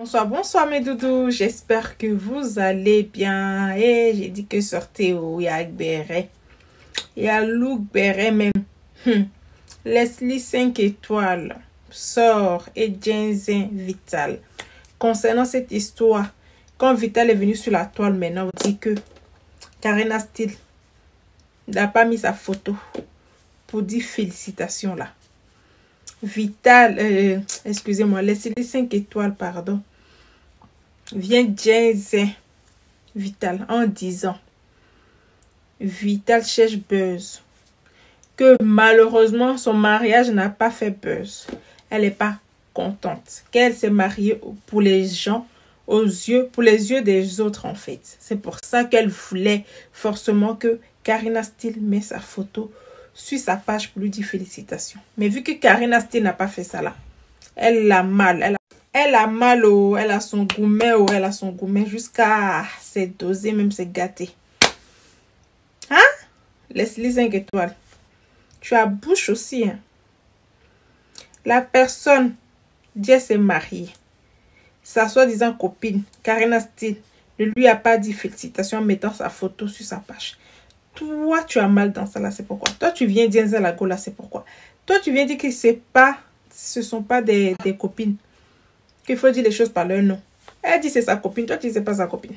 Bonsoir, bonsoir mes doudous, j'espère que vous allez bien. Et j'ai dit que sortez où il y a Agbere, il y a Luc Beret même. Leslie 5 étoiles sort et Jensen Vital. Concernant cette histoire, quand Vital est venu sur la toile maintenant, on dit que Karina Steele n'a pas mis sa photo pour dire félicitations là. Vital, excusez-moi, Leslie 5 étoiles, pardon. Vient Jensen Vital en disant Vital cherche buzz, que malheureusement son mariage n'a pas fait buzz. Elle n'est pas contente, qu'elle s'est mariée pour les gens, pour les yeux des autres en fait. C'est pour ça qu'elle voulait forcément que Karina Steele met sa photo sur sa page pour lui dire félicitations. Mais vu que Karina Steele n'a pas fait ça là, elle a mal. Elle a mal, elle a son gourmet, jusqu'à c'est dosé, même c'est gâté. Hein? Laisse-les 5 étoiles. Tu as bouche aussi, hein? La personne, Dieu s'est mariée. Sa soi-disant copine, Karina Steele, ne lui a pas dit félicitations en mettant sa photo sur sa page. Toi, tu as mal dans ça là, c'est pourquoi. Toi, tu viens dire la go là, c'est pourquoi. Toi, tu viens dire que ce sont pas des copines. Qu'il faut dire les choses par leur nom. Elle dit c'est sa copine, toi tu dis c'est pas sa copine.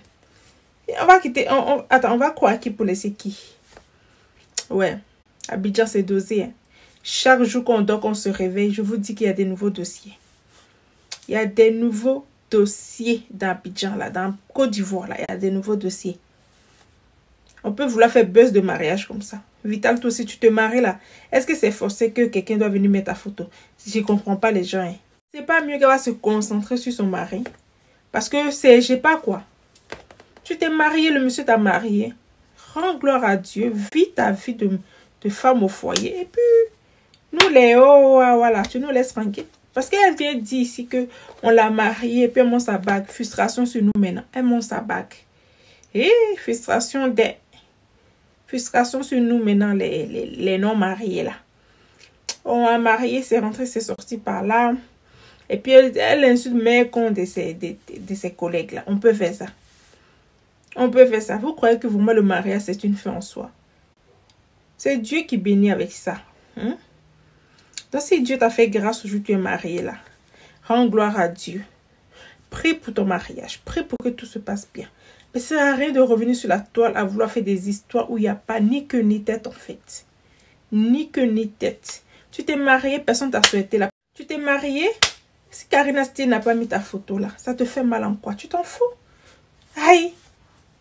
Et on va quitter, attends, on va croire qui pour laisser qui. Ouais, Abidjan c'est dosé. Hein. Chaque jour qu'on dort, qu'on se réveille, je vous dis qu'il y a des nouveaux dossiers. Il y a des nouveaux dossiers dans Abidjan, là, dans Côte d'Ivoire, là, il y a des nouveaux dossiers. On peut vouloir faire buzz de mariage comme ça. Vital, toi si tu te maries là, est-ce que c'est forcé que quelqu'un doit venir mettre ta photo? Je ne comprends pas les gens, hein. C'est pas mieux qu'elle va se concentrer sur son mari. Parce que c'est, je sais pas quoi. Tu t'es marié, le monsieur t'a marié. Rends gloire à Dieu. Vis ta vie de femme au foyer. Et puis, nous les voilà, tu nous laisses tranquille. Parce qu'elle vient dire ici que on l'a mariée et puis elle monte sa bague. Frustration sur nous maintenant. Elle monte sa bague. Et frustration sur nous maintenant, les non-mariés là. On a marié, c'est rentré, c'est sorti par là. Et puis, elle insulte mes comptes de ses collègues-là. On peut faire ça. On peut faire ça. Vous croyez que vraiment le mariage, c'est une fin en soi? C'est Dieu qui bénit avec ça. Hein? Donc, si Dieu t'a fait grâce aujourd'hui, tu es marié là. Rends gloire à Dieu. Prie pour ton mariage. Prie pour que tout se passe bien. Mais ça sert à rien de revenir sur la toile à vouloir faire des histoires où il n'y a pas ni queue ni tête en fait. Ni queue ni tête. Tu t'es marié, personne t'a souhaité là. Tu t'es marié. Si Karina Steele n'a pas mis ta photo là, ça te fait mal en quoi? Tu t'en fous? Aïe!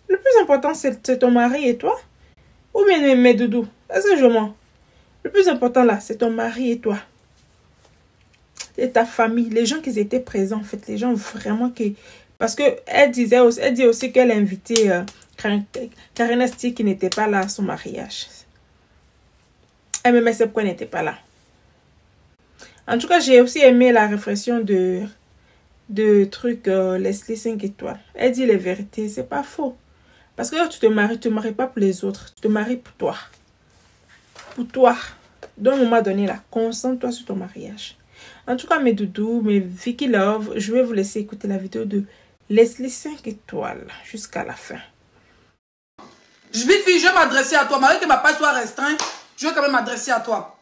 Le plus important, c'est ton mari et toi. Ou bien mes doudous. Est-ce que je mens? Le plus important là, c'est ton mari et toi. Et ta famille. Les gens qui étaient présents, en fait. Les gens vraiment qui... Parce qu'elle dit aussi qu'elle a invité Karina Steele qui n'était pas là à son mariage. Elle me sait pourquoi elle n'était pas là. En tout cas, j'ai aussi aimé la réflexion de Leslie 5 étoiles. Elle dit les vérités, c'est pas faux. Parce que tu te maries pas pour les autres. Tu te maries pour toi. Pour toi. D'un moment donné, là, concentre-toi sur ton mariage. En tout cas, mes doudous, mes Vicky Love, je vais vous laisser écouter la vidéo de Leslie 5 étoiles jusqu'à la fin. Je vais m'adresser à toi. Malgré que ma page soit restreinte, je vais quand même m'adresser à toi.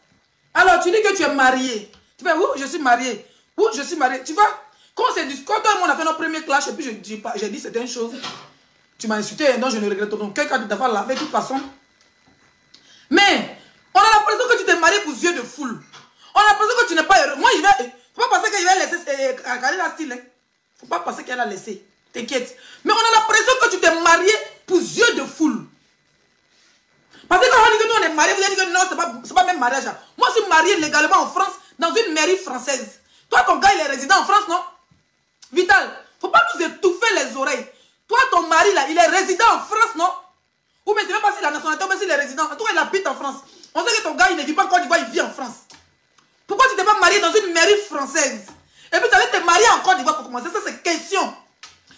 Alors, tu dis que tu es marié. Tu fais, je suis marié. Je suis marié. Tu vois, quand toi et moi on a fait notre premier clash, et puis j'ai dit certaines choses. Tu m'as insulté, non, je ne regrette aucun cas de t'avoir lavé de toute façon. Mais, on a l'impression que tu t'es marié pour yeux de foule. On a l'impression que tu n'es pas heureux. Moi, faut pas penser qu'il va laisser Karina Steele. Hein. Faut pas penser qu'elle a laissé. T'inquiète. Mais on a l'impression que tu t'es marié pour yeux de foule. Parce que quand on dit que nous on est mariés, vous avez dit que non, c'est pas même mariage. Moi, je suis marié légalement en France, dans une mairie française. Toi, ton gars, il est résident en France, non? Vital, faut pas nous étouffer les oreilles. Toi, ton mari, là, il est résident en France, non? Ou bien, je ne sais même pas si la nationalité, ou bien s'il est résident. En tout cas, il habite en France. On sait que ton gars, il ne vit pas en Côte d'Ivoire, il vit en France. Pourquoi tu t'es pas marié dans une mairie française? Et puis, tu allais te marier en Côte d'Ivoire pour commencer. Ça, c'est question.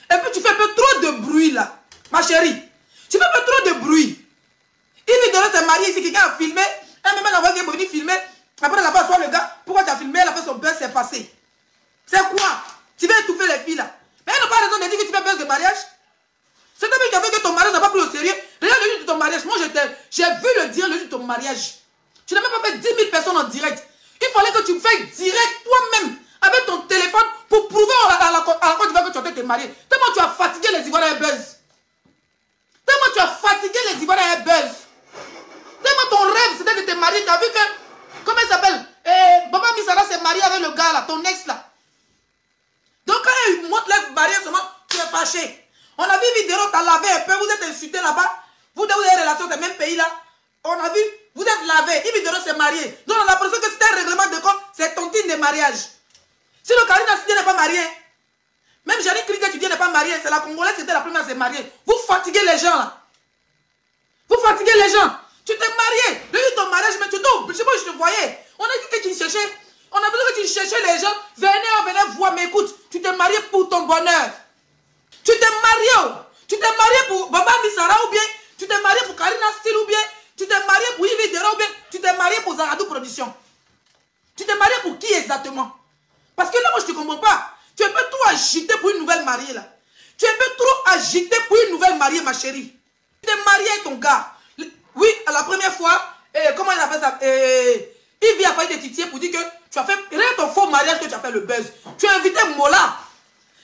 Et puis, tu fais un peu trop de bruit, là. Ma chérie, tu fais un peu trop de bruit. Il lui donnait ses mariés ici, quelqu'un a filmé. Elle m'a envoyé quelqu'un pour venir filmer. Après, elle a pas soit le gars. Pourquoi tu as filmé? Elle a fait son buzz, c'est passé. C'est quoi? Tu veux étouffer les filles là? ton mariage. Tu n'as même pas fait 10 000 personnes en direct. Il fallait que tu fasses direct toi-même avec ton téléphone pour prouver à la Côte d'Ivoire que tu étais marié. Tellement tu as fatigué les Ivoiriens buzz. Tellement tu as fatigué les Ivoiriens buzz. Tellement ton rêve c'était de te marier. Tu as vu que, comment il s'appelle, Baba Misara s'est marié avec le gars là, ton ex là. Donc quand il montre les barrières seulement, tu es fâché. On a vu vidéo, tu as lavé un peu, vous êtes insulté là-bas. Vous avez des relations dans le même pays là. On a vu, vous êtes lavé. Ibidero s'est marié. Donc on a l'impression que c'est un règlement de compte, c'est ton team de mariage. Si le Karina Sidé n'est pas marié, même Janine Kriket tu dis n'est pas marié, c'est la Congolaise qui était la première à se marier. Vous fatiguez les gens là. Vous fatiguez les gens. Tu t'es marié. Depuis ton mariage, mais tu t'es obligé. Moi je te voyais. On a dit que tu cherchais. On a besoin que tu cherchais les gens. Venez voir, mais écoute, tu t'es marié pour ton bonheur. Tu t'es marié. Tu t'es marié pour Baba Misara ou bien tu t'es marié pour Karina Style ou bien tu t'es marié pour Yves Dero ou bien tu t'es marié pour Zaradou Production. Tu t'es marié pour qui exactement? Parce que là, moi, je ne te comprends pas. Tu es un peu trop agité pour une nouvelle mariée, là. Tu es un peu trop agité pour une nouvelle mariée, ma chérie. Tu t'es marié avec ton gars. Oui, à la première fois, comment il appelle ça? Il a failli te titiller pour dire que tu as fait, rien ton faux mariage que tu as fait le buzz. Tu as invité Mola.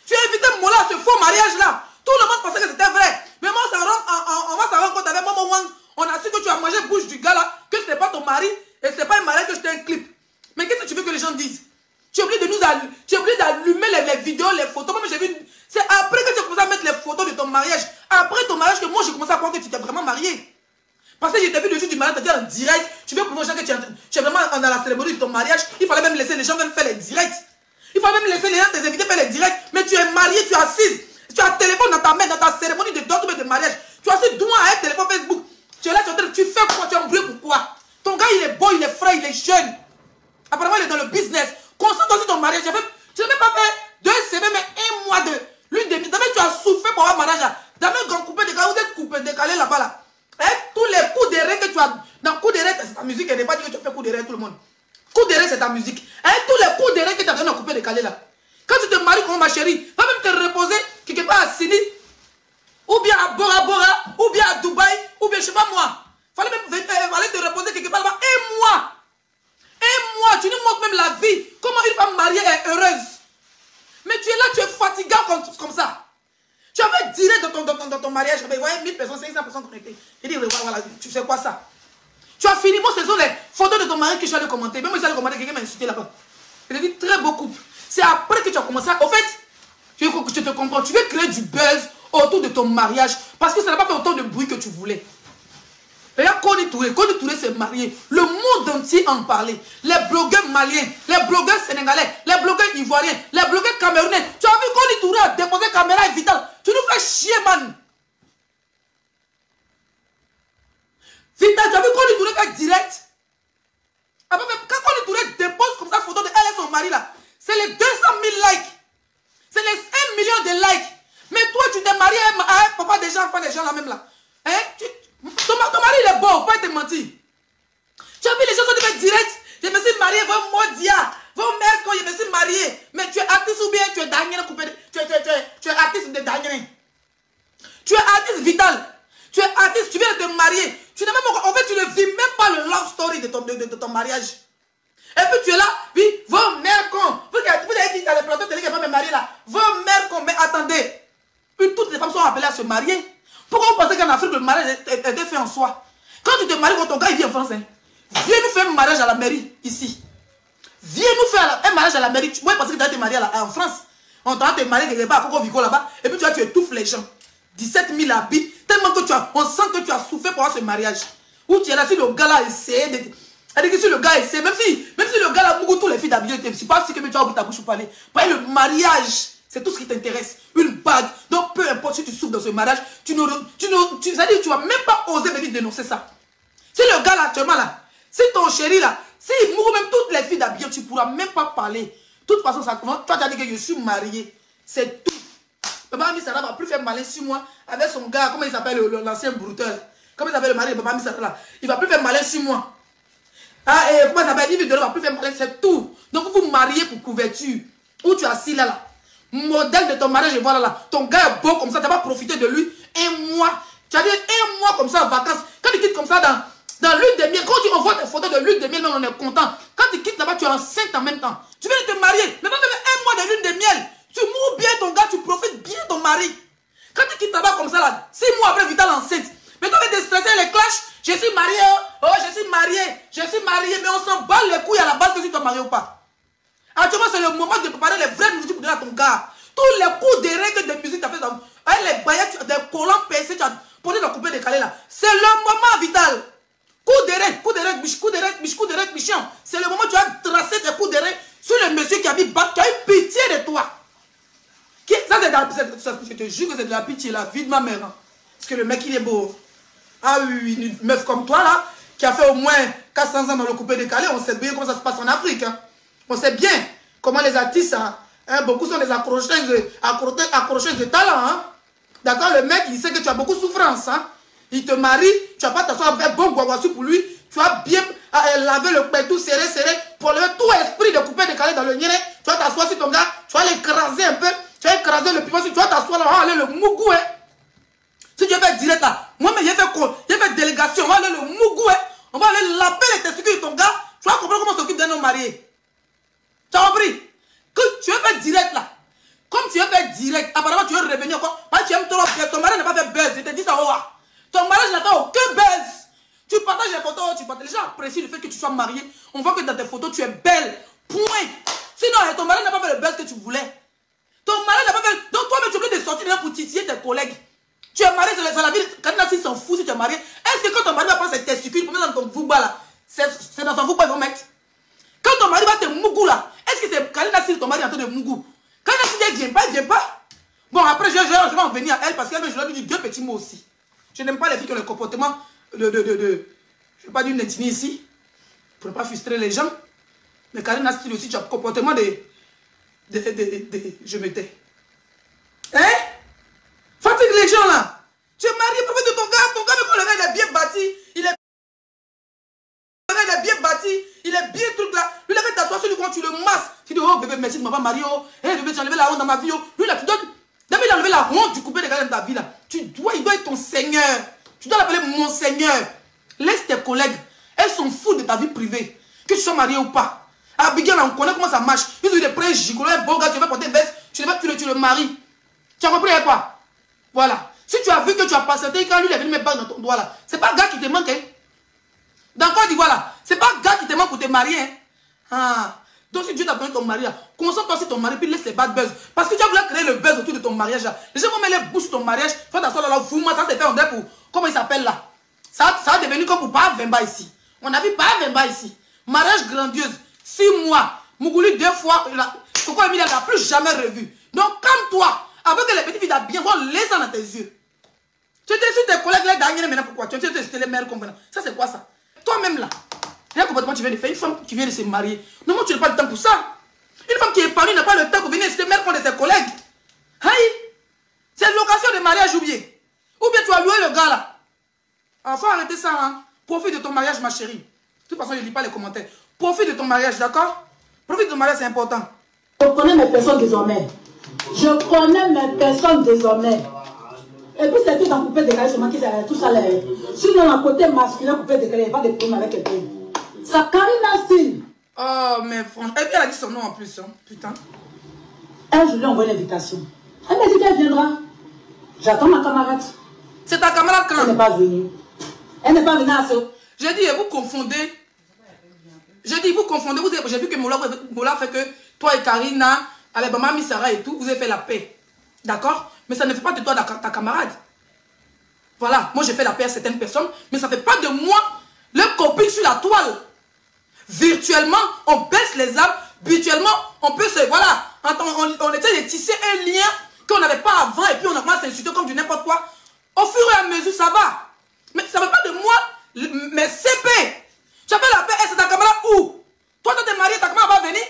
Tu as invité Mola à ce faux mariage-là. Tout le monde pensait que c'était vrai. Mais moi, on va savoir quand tu avais Momo Wang. On a su que tu as mangé bouche du gars là, que ce n'était pas ton mari et ce n'était pas un mari que c'était un clip. Mais qu'est-ce que tu veux que les gens disent? Tu es obligé d'allumer les vidéos, les photos. Moi, j'ai vu. C'est après que tu as commencé à mettre les photos de ton mariage. Après ton mariage que moi, j'ai commencé à croire que tu t'es vraiment marié. Parce que j'ai vu le jour du mariage, tu as dit en direct. Tu veux prouver aux gens que tu es vraiment dans la cérémonie de ton mariage. Il fallait même laisser les gens même faire les directs. Il fallait même laisser les gens, tes invités faire les directs. Mais tu es marié, tu es assise. Tu as un téléphone dans ta main, dans ta cérémonie de dot ou de mariage. Tu as assis devant un téléphone Facebook. Tu es là, tu fais quoi? Tu es embrouillé pourquoi? Ton gars, il est beau, il est frais, il est jeune. Apparemment, il est dans le business. Concentre aussi ton mariage. Tu n'as même pas fait 2 semaines, mais 1 mois de l'une des minutes. Tu as souffert pour avoir un mariage. Dans le grand coupé décalé, vous êtes coupé décalé là-bas. Là. Tous les coups de rêve que tu as. Dans coup de rêve, c'est ta musique. Elle n'est pas dit que tu as fait coup de rêve tout le monde. Coup de rêve, c'est ta musique. Tous les coups de rêve que tu as fait dans le coupé décalé là. Quand tu te maries comme ma chérie, va même te reposer quelque part à Sydney, ou bien à Bora Bora, ou bien à Dubaï, ou bien je sais pas moi. Fallait te reposer quelque part là-bas. 1 mois. 1 mois, tu nous montres même la vie. Comment une femme mariée est heureuse. Mais tu es là, tu es fatigant comme ça. Tu avais direct dans ton mariage, vous voyez 1000 personnes, 500 personnes connectées. Il dit, voilà, tu sais quoi ça? Tu as fini, moi ce sont les photos de ton mari que je vais commenter. Même moi je vais commenter, quelqu'un m'a insulté là-bas. Il a dit très beau couple. C'est après que tu as commencé à... Au fait, je te comprends, tu veux créer du buzz autour de ton mariage parce que ça n'a pas fait autant de bruit que tu voulais. Regarde Kony Touré s'est marié. Le monde entier en parlait. Les blogueurs maliens, les blogueurs sénégalais, les blogueurs ivoiriens, les blogueurs camerounais. Tu as vu Kony Touré a déposé caméra et Vital. Tu nous fais chier, man. Vital, tu as vu Kony Touré faire direct. Quand Kony Touré dépose comme ça photo de elle et son mari là, c'est les 200 000 likes. C'est les 1 million de likes. Mais toi, tu t'es marié à un papa des gens, enfants des gens là même là. Ton mari il est beau, faut pas te mentir. Tu as vu les gens sont fait direct. Je me suis marié, vos modia, vos mères quand je me suis marié. Mais tu es artiste ou bien tu es Daniel coupé. Tu es artiste de Daniel. Tu es artiste Vital. Tu es artiste, tu viens de te marier. Tu n'as même, en fait, tu ne vis même pas le love story de ton mariage. Et puis tu es là, oui, vos mères con. Vous avez dit dans les plateaux télé qu'elle va me marier là. Vos mères con, mais attendez. Toutes les femmes sont appelées à se marier. Pourquoi vous pensez qu'en Afrique, le mariage est fait en soi? Quand tu te maries, quand ton gars il vit en France, hein, viens nous faire un mariage à la mairie, ici. Viens nous faire un mariage à la mairie. Moi, parce que tu vas te marier en France. On t'a te marier quelque part à Coco Vico là-bas. Et puis tu étouffes les gens. 17 000 habits. Tellement que on sent que tu as souffert pour avoir ce mariage. Où tu es là, si le gars là essaie de... C'est-à-dire que si le gars essaie, même si le gars là, tous les filles d'habiller, je ne sais pas si tu vas ouvrir ta bouche pour parler. Le mariage, c'est tout ce qui t'intéresse. Une bague. Donc peu importe si tu souffres dans ce mariage, tu ne vas même pas oser venir dénoncer ça. Si le gars là actuellement là, si ton chéri là, s'il mourut même toutes les filles d'habiller, tu ne pourras même pas parler. De toute façon, ça, toi tu as dit que je suis marié. C'est tout. Baba Misara va plus faire malin 6 mois avec son gars, comment il s'appelle l'ancien brouteur. Comment il s'appelle le mari de Baba Misara là. Il va plus faire malin 6 mois. Comment ça s'appelle? Il va plus faire malin, c'est tout. Donc vous vous mariez pour couverture. Où tu es assis là. Modèle de ton mariage, voilà là. Ton gars est beau comme ça, tu n'as pas profité de lui 1 mois. Tu as dit 1 mois comme ça en vacances. Quand tu quittes comme ça Dans l'huile de miel, quand tu envoies tes photos de l'huile de miel, on est content. Quand tu quittes là-bas, tu es enceinte en même temps. Tu viens de te marier, mais pas même 1 mois de lune de miel. Tu mours bien ton gars, tu profites bien ton mari. Quand tu quittes là-bas comme ça, là, 6 mois après, Vital enceinte. Mais toi, tu es stressé, les clashs. Je suis marié, oh, je suis marié, mais on s'en bat les couilles à la base que tu t'es marié ou pas. Actuellement, c'est le moment de préparer les vraies musiques pour donner à ton gars. Tous les coups de règles de musique, tu as fait dans les baillettes, des collants PC, tu as posé dans coupé décalé là. C'est le moment, Vital. Coup de règle, bichon. C'est le moment où tu as tracé tes coups de règle sur le monsieur qui a mis bac, qui a eu pitié de toi. Ça, je te jure que c'est de la pitié, la vie de ma mère. Hein. Parce que le mec, il est beau. Ah oui, une meuf comme toi, là, qui a fait au moins 400 ans dans le coupé décalé, on sait bien comment ça se passe en Afrique. Hein. On sait bien comment les artistes, hein, beaucoup sont des accrocheuses de talent. Hein. D'accord, le mec, il sait que tu as beaucoup de souffrance. Hein. Il te marie, tu vas pas t'asseoir avec bon guaguassou pour lui, tu vas bien laver le père tout serré, pour lever tout esprit de coupé décalé dans le nier, tu vas t'asseoir sur ton gars, tu vas l'écraser un peu, tu vas écraser le piment, tu vas t'asseoir là, on va aller le mougou, hein. Si tu veux direct là, moi mais j'ai fait délégation, on va aller le mougou, hein. On va aller laper les testicules de ton gars, tu vas comprendre comment on s'occupe d'un homme marié. Tu as compris? Que tu veux faire direct là, comme tu veux faire direct, apparemment tu veux revenir encore, moi tu aimes trop, ton mari n'a pas fait buzz, je te dis ça, oh. Ton mariage n'a fait aucun buzz. Tu partages les photos, les gens apprécient le fait que tu sois marié. On voit que dans tes photos, tu es belle. Point. Sinon, ton mari n'a pas fait le buzz que tu voulais. Ton mari n'a pas fait... Donc toi, mais tu veux te sortir pour titiller tes collègues. Tu es marié, c'est la vie. Karina s'en fout si tu es marié. Est-ce que quand ton mari va prendre ses testicules pour mettre dans ton vouba là, c'est dans son vouba qu'ils vont mettre? Quand ton mari va te mougou là, est-ce que c'est Karina si ton mari est en train de mougou? Karina si elle vient pas. Bon, après, je vais en venir à elle parce qu'elle je lui ai dit 2 petits mots aussi. Je n'aime pas les filles qui ont le comportement je ne vais pas dire une ethnie ici, pour ne pas frustrer les gens. Mais Karina Style aussi, tu as le comportement je me tais. Hein? Fatigue les gens là. Tu es marié, profite de ton gars, le gars il est bien bâti, il est bien truc là. Lui, il a fait t'asseoir sur lui quand tu le masses. Tu dis, oh bébé, merci de m'avoir marié, oh. Hey, bébé, tu as enlevé la honte dans ma vie, oh. Lui là, tu donnes. D'abord, il a enlevé la honte du coupé de gars dans ta vie là. Il doit être ton Seigneur. Tu dois l'appeler mon Seigneur. Laisse tes collègues. Elles sont fous de ta vie privée. Que tu sois marié ou pas. Abigail, on connaît comment ça marche. Ils ont des prêts gigolos, un beau gars, tu veux porter veste, tu le maries. Tu as compris quoi? Voilà. Si tu as vu que tu as patienté, quand lui il est venu mettre bague dans ton doigt là, c'est pas un gars qui te manque. Hein? Dans Côte d'Ivoire là, c'est pas un gars qui te manque pour te marier. Hein? Ah. Donc si Dieu t'a donné ton mari là, concentre-toi sur ton mari, puis laisse les bad buzz. Parce que tu as voulu créer le buzz autour de ton mariage là. Les gens vont mettre les bouches sur ton mariage, tu vas t'asseoir là, fous-moi, ça c'est fait en vrai pour, comment il s'appelle là? Ça a devenu comme pour pas Vemba ici. On a vu pas Vemba ici. Mariage grandiose, 6 mois, Mougouli 2 fois, Coco Emilia n'a plus jamais revu. Donc calme-toi, avant que les petites filles bien vont les dans tes yeux. Tu étais sur tes collègues là, dernier maintenant pourquoi? Tu étais sur les mères comprenant. Ça c'est quoi ça? Toi-même là. Quel comportement tu viens de faire? Une femme qui vient de se marier. Non, moi tu n'as pas le temps pour ça. Une femme qui est épanouie n'a pas le temps pour venir se mettre contre ses collègues. Aïe! C'est location de mariage ou bien? Ou bien tu as loué le gars là? Alors faut arrêter ça, hein. Profite de ton mariage, ma chérie. De toute façon, je ne lis pas les commentaires. Profite de ton mariage, d'accord? Profite de ton mariage, c'est important. Je connais mes personnes désormais. Et puis c'est tout en coupé décalé, seulement qui c'est tout ça là. Sinon, le côté masculin coupé décalé, il n'y a pas de problème avec quelqu'un. Ça Karina Style. Oh, mais franchement. Et puis elle a dit son nom en plus, hein. Putain. Un jour, je lui ai envoyé l'invitation. Elle m'a dit qu'elle viendra. J'attends ma camarade. C'est ta camarade quand? Elle n'est pas venue. Elle n'est pas venue à ce. J'ai dit, vous confondez. J'ai dit, vous confondez. J'ai vu que Moula fait que toi et Karina, avec Maman Misara et tout, vous avez fait la paix. D'accord? Mais ça ne fait pas de toi ta camarade. Voilà. Moi, j'ai fait la paix à certaines personnes, mais ça ne fait pas de moi le copine sur la toile. Virtuellement, on baisse les âmes. Virtuellement, on peut se... Voilà. On essaie de tisser un lien qu'on n'avait pas avant et puis on a commencé à s'insulter comme du n'importe quoi. Au fur et à mesure, ça va. Mais ça ne veut pas de moi, mais CP. Tu as fait la paix, c'est ta camarade où? Toi, tu t'es marié, ta camarade va venir?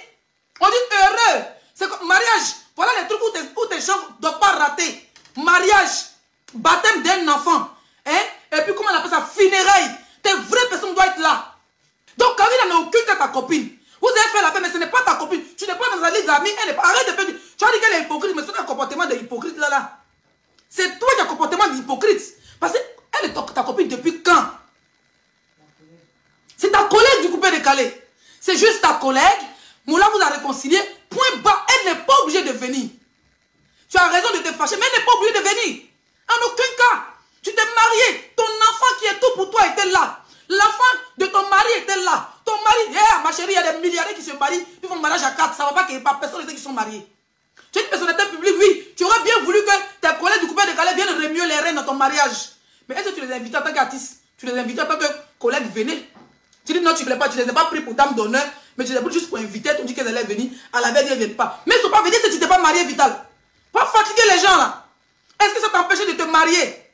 On dit heureux. C'est comme mariage. Voilà les trucs où tes gens ne doivent pas rater. Mariage, baptême d'un enfant. Hein? Et puis, comment on appelle ça? Funérailles. Tes vraies personnes doivent être là. Donc, Karina n'a aucune que ta copine. Vous avez fait la paix, mais ce n'est pas ta copine. Tu n'es pas dans sa liste d'amis. Arrête de faire du... Tu as dit qu'elle est hypocrite, mais c'est un comportement d'hypocrite là. C'est toi qui as un comportement d'hypocrite. Parce qu'elle est ta copine depuis quand? Ta collègue du coupé décalé. C'est juste ta collègue. Moula vous a réconcilié. Point bas. Elle n'est pas obligée de venir. Tu as raison de te fâcher, mais elle n'est pas obligée de venir. En aucun cas. Tu t'es marié. Ton enfant qui est tout pour toi était là. L'enfant de ton mari était là. Ton mari, ma chérie, il y a des milliardaires qui se marient. Ils font le mariage à 4. Ça ne va pas qu'il n'y ait pas personne qui sont mariés. Tu es une personnalité publique, oui. Tu aurais bien voulu que tes collègues du coupé décalé viennent remuer les reins dans ton mariage. Mais est-ce que tu les invites en tant qu'artiste? Tu les invites en tant que collègues, venez. Tu dis non, tu ne voulais pas, tu ne les as pas pris pour dame d'honneur, mais tu les as pris juste pour inviter, tu dis qu'elles allaient venir, à la veille, elles ne viennent pas. Mais ils ne sont pas venus si tu n'es pas marié, Vital. Pas fatiguer les gens là. Est-ce que ça t'empêche de te marier?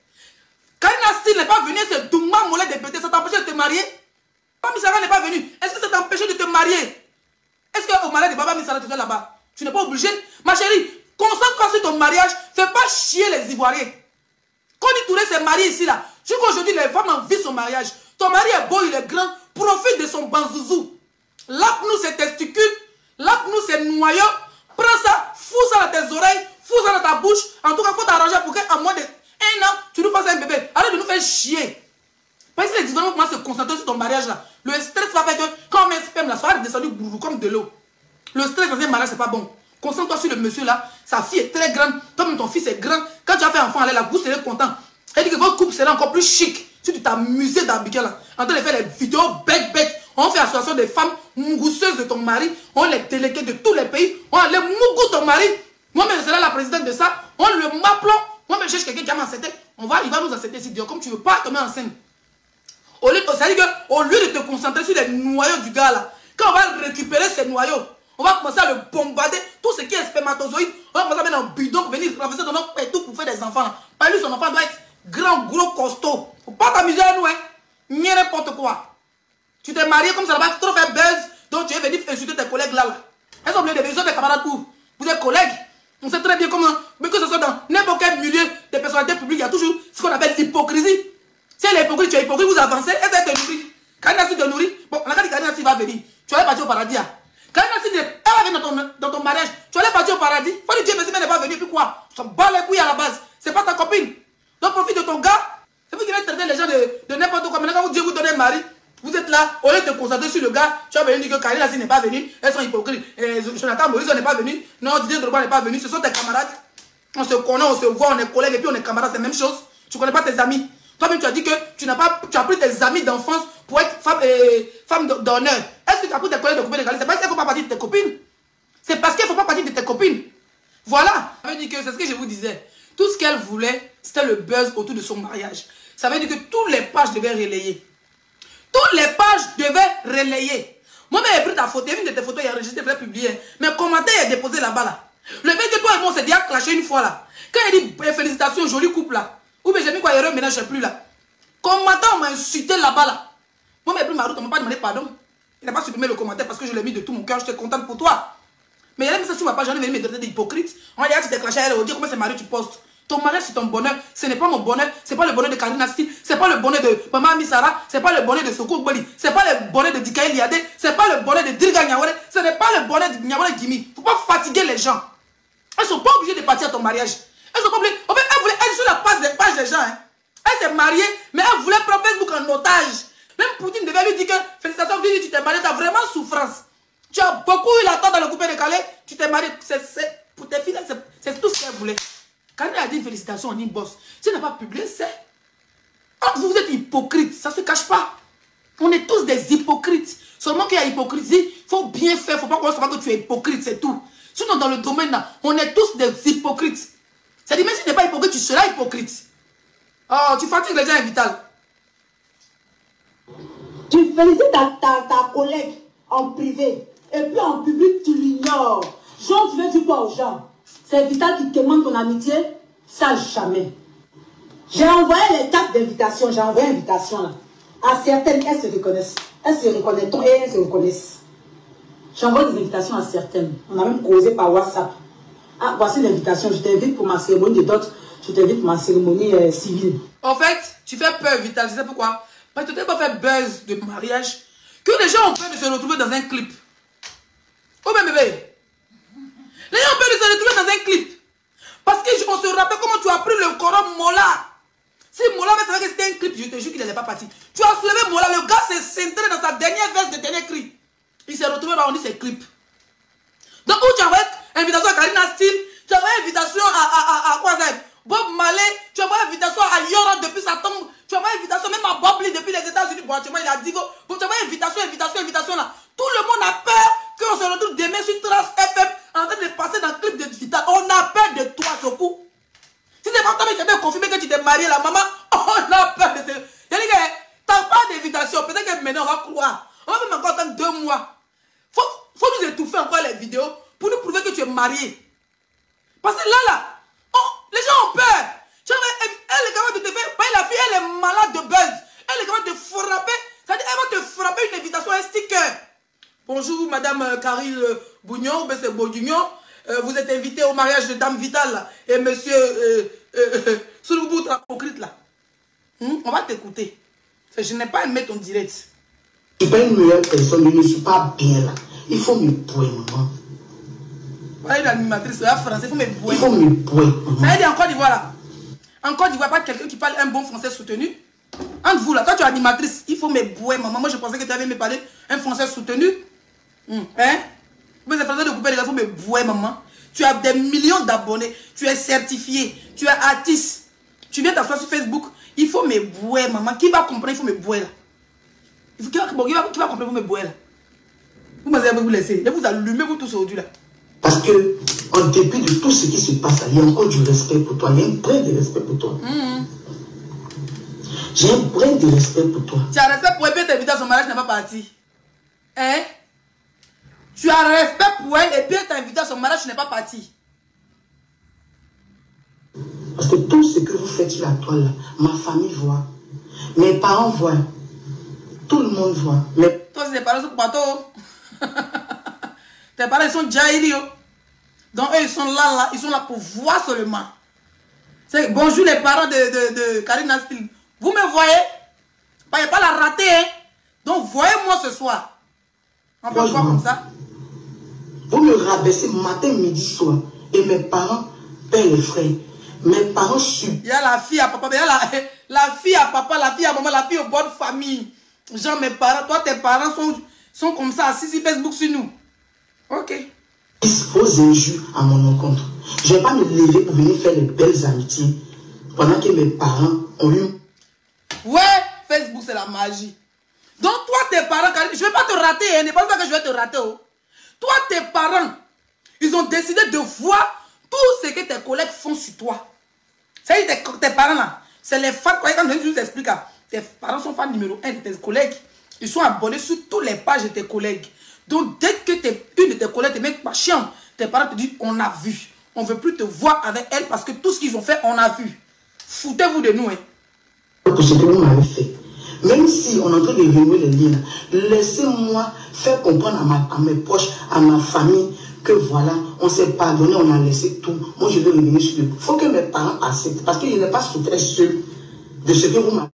Quand Nasty n'est pas venu, c'est Douma Mollet de péter, ça t'empêche de te marier? Baba Missara n'est pas venu, est-ce que ça t'empêche de te marier? Est-ce qu'au mariage de Baba Missara, tu es là-bas? Tu n'es pas obligé. Ma chérie, concentre-toi sur ton mariage, fais pas chier les Ivoiriens. Quand Touré s'est marié ici là, jusqu'aujourd'hui les femmes envient son mariage. Ton mari est beau, il est grand, profite de son banzouzou. Lappe-nous ses testicules, lappe-nous ses noyaux, prends ça, fous ça dans tes oreilles, fous ça dans ta bouche. En tout cas, il faut t'arranger pour qu'à moins de 1 an, tu nous fasses un bébé. Arrête de nous faire chier. Parce que les Ivoiriens commencent à se concentrer sur ton mariage là. Le stress va faire que quand on met un sperme là, ça va descendre bourrou comme de l'eau. Le stress dans un mariage, c'est pas bon. Concentre-toi sur le monsieur là. Sa fille est très grande. Toi-même, ton fils est grand. Quand tu as fait un enfant, elle, la bouche serait content. Elle dit que votre couple sera encore plus chic. Si tu t'amusais d'habiter là, en train de faire les vidéos bête. On fait association des femmes mougousseuses de ton mari. On les délégués de tous les pays. On les mougou ton mari. Moi-même, je serai la présidente de ça. On le m'appelons. Moi-même, je cherche quelqu'un qui va m'accepter. Il va nous accepter ici. Comme tu ne veux pas tomber enceinte. C'est-à-dire qu'au lieu de te concentrer sur les noyaux du gars là, quand on va récupérer ces noyaux, on va commencer à le bombarder. Tout ce qui est spermatozoïde, on va commencer à mettre un bidon pour venir renverser dans notre tout pour faire des enfants là. Pas lui, son enfant doit être grand, gros, costaud. Faut pas t'amuser à nous, hein. Ni n'importe quoi. Tu t'es marié comme ça va trop faire buzz, donc tu es venu insulter tes collègues là. Elles sont obligées de venir, des camarades où vous êtes collègues. On sait très bien comment, mais que ce soit dans n'importe quel milieu des personnalités publiques, il y a toujours ce qu'on appelle l'hypocrisie. Si elle est hypocrite, tu es hypocrite, vous avancez, elle va te nourrir. Quand elle te nourrit, bon, on a dit qu'elle va venir. Tu vas partir au paradis. Quand elle va venir dans ton mariage, tu vas partir au paradis. Faut dire Dieu merci, mais elle n'est pas venue. Puis quoi? Tu bats les couilles à la base. C'est pas ta copine. Donc profite de ton gars. C'est vous qui allez traiter les gens de n'importe quoi. Maintenant, quand Dieu vous donne un mari, vous êtes là, au lieu de te concentrer sur le gars, tu vas venir dire que Karine n'est pas venue. Elles sont hypocrites. Jonathan Moïse n'est pas venu. Non, Didier Drogba n'est pas venu. Ce sont tes camarades. On se connaît, on se voit, on est collègues et puis on est camarades. C'est la même chose. Tu ne connais pas tes amis. Toi-même, tu as dit que tu as pris tes amis d'enfance pour être femme d'honneur. Est-ce que tu as pris tes collègues de coupé décalé? C'est parce qu'elles ne font pas partie de tes copines. C'est parce qu'elles ne font pas partie de tes copines. Voilà. Ça veut dire que c'est ce que je vous disais. Tout ce qu'elle voulait, c'était le buzz autour de son mariage. Ça veut dire que toutes les pages devaient relayer. Toutes les pages devaient relayer. Moi-même, j'ai pris ta photo, une de tes photos, il a enregistré, il a publié. Mais commentaire est déposé là-bas. Là. Le fait que toi et moi, on s'est déjà clashé une fois là. Quand il dit félicitations, joli couple là. Ou bien j'ai mis quoi, il maintenant je ne sais plus là. Commentaire, on m'a insulté là-bas là. Moi, j'ai pris ma route, on ne m'a pas demandé pardon. Il n'a pas supprimé le commentaire parce que je l'ai mis de tout mon cœur, j'étais contente pour toi. Mais il a mis ça sur ma page, j'en ai venu me traiter d'hypocrite. On va dire, tu t'es clashé, elle va dire comment c'est marié, tu postes. Ton mariage, c'est ton bonheur. Ce n'est pas mon bonheur. Ce n'est pas le bonheur de Karine Nasty. Ce n'est pas le bonheur de Maman Missara. Ce n'est pas le bonheur de Soko Boli. Ce n'est pas le bonheur de Dikaï Liade. Ce n'est pas le bonheur de Dirga Nyawale. Ce n'est pas le bonheur de Nyawale Gimi. Il ne faut pas fatiguer les gens. Elles ne sont pas obligées de partir à ton mariage. Elles sont pas obligées. En fait, elles voulaient être sur la page des gens. Hein. Elle s'est mariée, mais elle voulait prendre Facebook en otage. Même Poutine devait lui dire que félicitations, tu t'es marié, tu as vraiment souffrance. Tu as beaucoup eu la tête dans le coupé décalé, tu t'es marié. Pour tes filles, c'est tout ce qu'elle voulait. Quand elle a dit félicitations en inbox, si elle n'a pas publié, c'est. Vous êtes hypocrite, ça ne se cache pas. On est tous des hypocrites. Seulement qu'il y a hypocrisie, il faut bien faire, il ne faut pas qu'on sache que tu es hypocrite, c'est tout. Sinon, dans le domaine là, on est tous des hypocrites. C'est-à-dire, même si tu n'es pas hypocrite, tu seras hypocrite. Oh, tu fatigues les gens, Vital. Tu félicites ta collègue en privé. Et puis en public, tu l'ignores. Genre, tu veux dire quoi aux gens? C'est Vital qui te demande ton amitié? Ça, jamais. J'ai envoyé les cartes d'invitation. J'ai envoyé l'invitation là. À certaines, elles se reconnaissent. Elles se reconnaissent et elles se reconnaissent. J'envoie des invitations à certaines. On a même causé par WhatsApp. Ah, voici l'invitation. Je t'invite pour ma cérémonie de dot. Je t'invite pour ma cérémonie civile. En fait, tu fais peur, Vital. Je sais pourquoi. Parce que tu n'as pas fait buzz de mariage. Que les gens ont peur de se retrouver dans un clip. Oh ben bébé. Les gens ont peur de se retrouver dans un clip. Parce qu'on se rappelle comment tu as pris le coron Mola. Si Mola avait savait que c'était un clip, je te jure qu'il n'allait pas partir. Tu as soulevé Mola, le gars s'est centré dans sa dernière veste de dernier cri. Il s'est retrouvé, on dit ses clips. Donc, où tu as envoyé invitation à Karina Steele, tu as envoyé invitation à quoi ça? Bob Marley, tu as envoyé invitation à Yora depuis sa tombe, tu as envoyé invitation même à Bob Lee depuis les États-Unis. Bon, tu vois, il a dit, bon, tu as envoyé invitation là. Tout le monde a peur qu'on se retrouve demain sur Trace FM en train de passer dans le clip de Vital. On a peur de toi, Sokou. Si c'est pas toi qui as confirmé que tu t'es marié, la maman, on a peur de toi. Il y a des gars, t'as pas d'invitation, peut-être que maintenant on va croire. On va même encore attendre 2 mois. Faut nous étouffer encore les vidéos pour nous prouver que tu es marié. Parce que là, les gens ont peur. Elle est capable de te faire. La fille, elle est malade de buzz. Elle est capable de frapper. C'est-à-dire, elle va te frapper une invitation, un sticker. Bonjour, madame Caril Bougnon, c'est Bougnon. Vous êtes invité au mariage de Dame Vital là, et monsieur Souloubou hypocrite là. On va t'écouter. Je n'ai pas aimé ton direct. Je ne suis pas une meilleure personne, je ne suis pas bien là. Il faut me bouer, maman. Voilà une animatrice française, il faut me bouer. Il faut me bouer, maman. Ça veut dire en Côte d'Ivoire là. En Côte d'Ivoire, pas quelqu'un qui parle un bon français soutenu. Entre vous là, toi tu es animatrice, il faut me bouer, maman. Moi je pensais que tu avais me parlé un français soutenu. Hein? Mais c'est français de couper les gars, il faut me bouer, maman. Tu as des millions d'abonnés, tu es certifié, tu es artiste. Tu viens t'asseoir sur Facebook, il faut me bouer, maman. Qui va comprendre, il faut me bouer là. Qui va comprendre, il faut me bouer là. Vous m'avez vous laisser. Je vous allumer vous tous aujourd'hui là. Parce que, en dépit de tout ce qui se passe là, il y a encore du respect pour toi. Il y a un brin de respect pour toi. J'ai un brin de respect pour toi. Tu as respect pour elle, puis t'inviter à son mariage n'est pas parti. Hein? Tu as respect pour elle, et puis elle t'a invité à son mariage, tu n'es pas parti. Parce que tout ce que vous faites sur la toile là, ma famille voit. Mes parents voient. Tout le monde voit. Mais... Toi, tes parents sont bateau. Tes parents, ils sont jaïli. Donc, eux, ils sont là, ils sont là pour voir seulement. Bonjour les parents de Karina Steele. Vous me voyez? Il n'y a pas la rater, hein? Donc, voyez-moi ce soir. On peut voir comme ça. Vous me rabaissez matin, midi, soir. Et mes parents paient les frais. Mes parents suivent. Il y a la fille à papa, il y a la fille à papa, la fille à maman, la fille aux bonnes familles. Genre mes parents, toi tes parents sont comme ça, assis sur Facebook sur nous. Ok. Vos injures à mon encontre. Je ne vais pas me lever pour venir faire les belles amitiés pendant que mes parents ont eu... Ouais, Facebook c'est la magie. Donc toi tes parents, je ne vais pas te rater, hein, n'est pas ça que je vais te rater. Oh. Toi tes parents, ils ont décidé de voir tout ce que tes collègues font sur toi. C'est-à-dire tes parents là, c'est les fans, quand je vous explique, tes parents sont fans numéro 1 de tes collègues. Ils sont abonnés sur toutes les pages de tes collègues. Donc dès que une de tes collègues te met pas chiant, tes parents te disent on a vu. On ne veut plus te voir avec elle parce que tout ce qu'ils ont fait, on a vu. Foutez-vous de nous. Hein. Pour ce que vous m'avez fait. Même si on est en train de renouer les liens, laissez-moi faire comprendre à mes proches, à ma famille, que voilà, on s'est pardonné, on a laissé tout. Moi, je vais revenir sur le coup. Il faut que mes parents acceptent. Parce que je n'ai pas souffert seul de ce que vous m'avez